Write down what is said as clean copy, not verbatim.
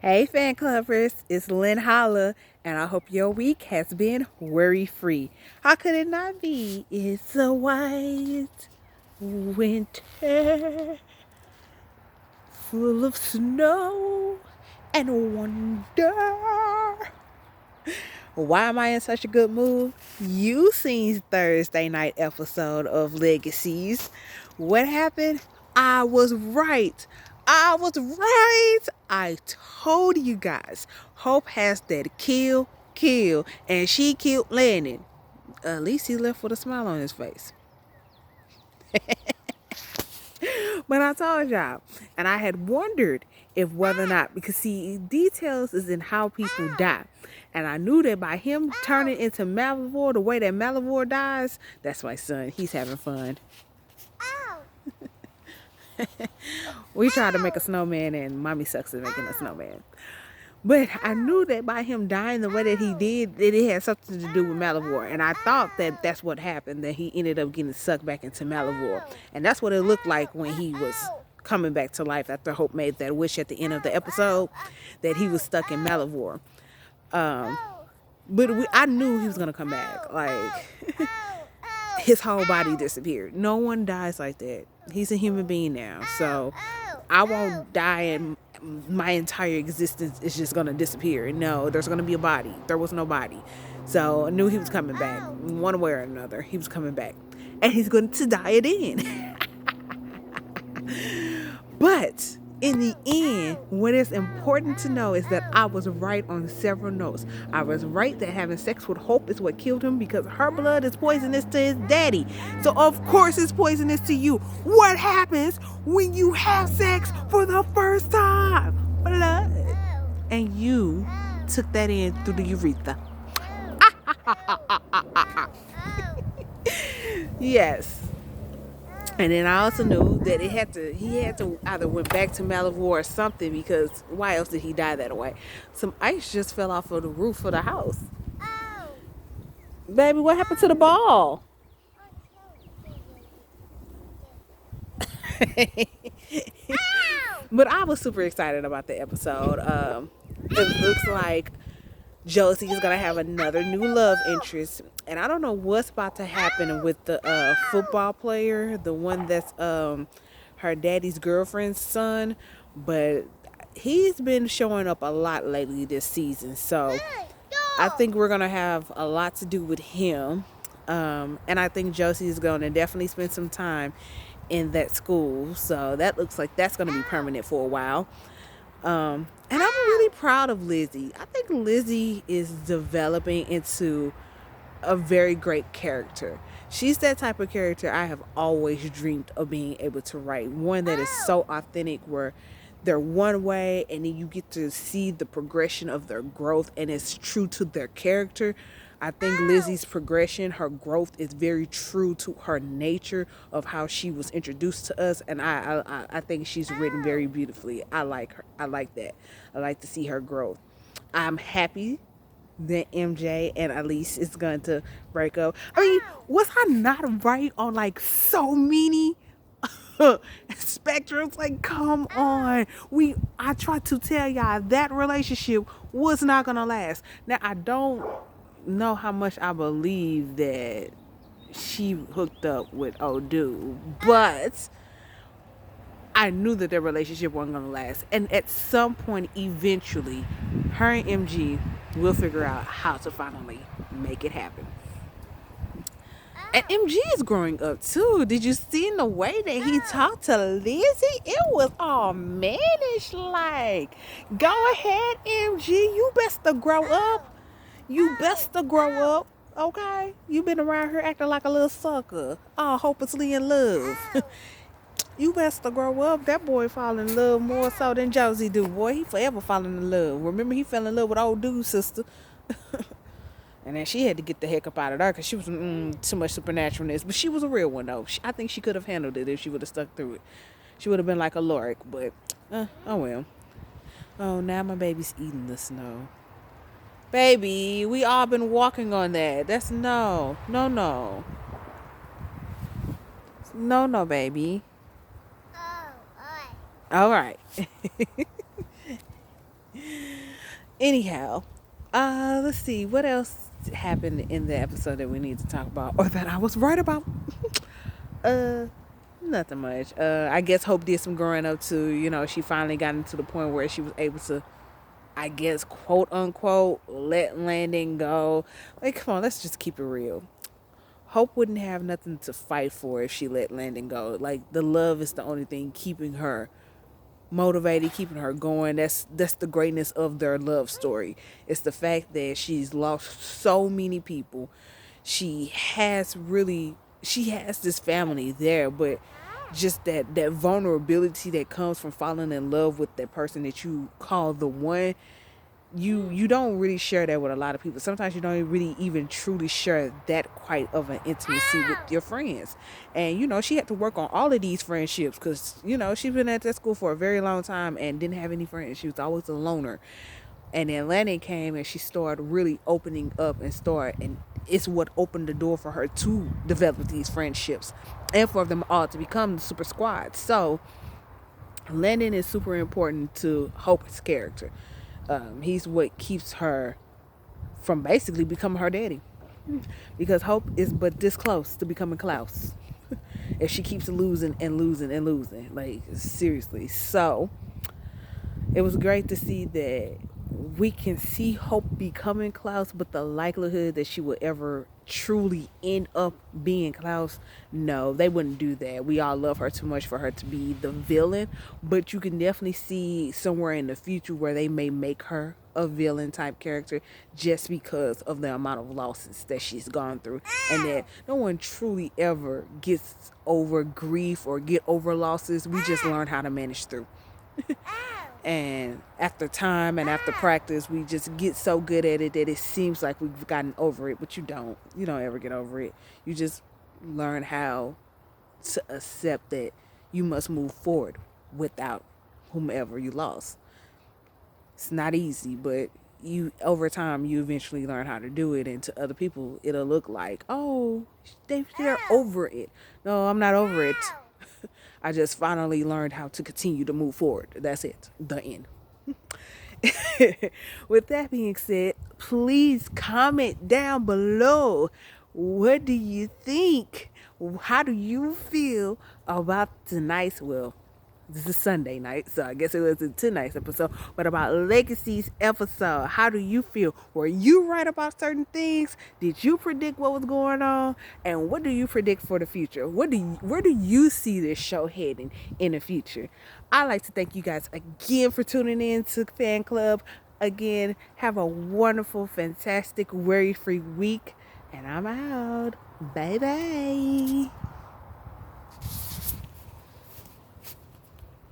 Hey fan clubbers, it's Lynn Holla, and I hope your week has been worry-free. How could it not be? It's a white winter full of snow and wonder. Why am I in such a good mood? You seen Thursday night episode of Legacies. What happened? I was right. I was right. I told you guys. Hope has that kill, and she killed Landon. At least he left with a smile on his face. But I told y'all, and I had wondered if whether or not, because see, details is in how people die. And I knew that by him turning into Malivore, the way that Malivore dies, that's my son. He's having fun. We tried to make a snowman, and mommy sucks at making a snowman. But I knew that by him dying the way that he did, that it had something to do with Malivore. And I thought that that's what happened, that he ended up getting sucked back into Malivore. And that's what it looked like when he was coming back to life after Hope made that wish at the end of the episode, that he was stuck in Malivore. I knew he was going to come back. Like, his whole body disappeared. No one dies like that. He's a human being now. So I won't die and my entire existence is just going to disappear. No, there's going to be a body. There was no body. So I knew he was coming back. One way or another, he was coming back. And he's going to die again. But in the end, what is important to know is that I was right on several notes. I was right that having sex with Hope is what killed him because her blood is poisonous to his daddy. So of course it's poisonous to you. What happens when you have sex for the first time? Blood. And you took that in through the urethra. Yes. And then I also knew that he had to either went back to Malivore or something, because why else did he die that way? Some ice just fell off of the roof of the house. Baby, what happened to the ball? But I was super excited about the episode. It looks like Josie is gonna have another new love interest, and I don't know what's about to happen with the football player, the one that's her daddy's girlfriend's son, but he's been showing up a lot lately this season, so I think we're gonna have a lot to do with him, and I think Josie is gonna definitely spend some time in that school, so that looks like that's gonna be permanent for a while. And I'm really proud of Lizzie. I think Lizzie is developing into a very great character. She's that type of character I have always dreamed of being able to write. One that is so authentic, where they're one way and then you get to see the progression of their growth and it's true to their character. I think Lizzie's progression, her growth, is very true to her nature of how she was introduced to us, and I think she's written very beautifully. I like her. I like that. I like to see her growth. I'm happy that MJ and Elise is going to break up. I mean, was I not right on like so many spectrums? Like, come on. I tried to tell y'all that relationship was not gonna last. Now I don't know how much I believe that she hooked up with old dude, but I knew that their relationship wasn't gonna last. And at some point, eventually, her and MG will figure out how to finally make it happen. And MG is growing up too. Did you see the way that he talked to Lizzie? It was all mannish like. Go ahead, MG. You best to grow up. You best to grow up, okay? You been around here acting like a little sucker, all hopelessly in love. You best to grow up. That boy fall in love more so than Josie do. Boy, he forever falling in love. Remember, he fell in love with old dude's sister. And then she had to get the heck up out of there because she was too much supernaturalness. But she was a real one, though. I think she could have handled it if she would have stuck through it. She would have been like a Lorik, but oh well. Oh, now my baby's eating the snow. Baby, we all been walking on that. That's no, baby. All right. Anyhow, let's see what else happened in the episode that we need to talk about, or that I was right about. uh, Nothing much. I guess Hope did some growing up too. You know, she finally got into the point where she was able to, I guess, quote unquote, let Landon go. Like, come on, let's just keep it real. Hope wouldn't have nothing to fight for if she let Landon go. Like, the love is the only thing keeping her motivated, keeping her going. That's the greatness of their love story. It's the fact that she's lost so many people. She has this family there, but just that vulnerability that comes from falling in love with that person that you call the one, you don't really share that with a lot of people. Sometimes you don't really even truly share that quite of an intimacy with your friends. And you know, she had to work on all of these friendships because you know she's been at that school for a very long time and didn't have any friends. She was always a loner. And then Landon came and she started really opening up and it's what opened the door for her to develop these friendships and for them all to become the super squad. So Landon is super important to Hope's character. He's what keeps her from basically becoming her daddy. Because Hope is but this close to becoming Klaus. If she keeps losing and losing and losing. Like, seriously. So, it was great to see that we can see Hope becoming Klaus, but the likelihood that she would ever truly end up being Klaus, no, they wouldn't do that. We all love her too much for her to be the villain, but you can definitely see somewhere in the future where they may make her a villain type character just because of the amount of losses that she's gone through, and that no one truly ever gets over grief or get over losses. We just learn how to manage through. And after time and after practice, we just get so good at it that it seems like we've gotten over it, but you don't ever get over it. You just learn how to accept that you must move forward without whomever you lost. It's not easy, but you over time you eventually learn how to do it, and to other people it'll look like, oh, they're over it. No, I'm not over it. I just finally learned how to continue to move forward. That's it. The end. With that being said, please comment down below. What do you think? How do you feel about tonight's, well, this is Sunday night, so I guess it was tonight's episode, but about Legacies episode. How do you feel? Were you right about certain things? Did you predict what was going on? And what do you predict for the future? Where do you see this show heading in the future? I'd like to thank you guys again for tuning in to Fan Club. Again, have a wonderful, fantastic, worry-free week, and I'm out. Bye-bye.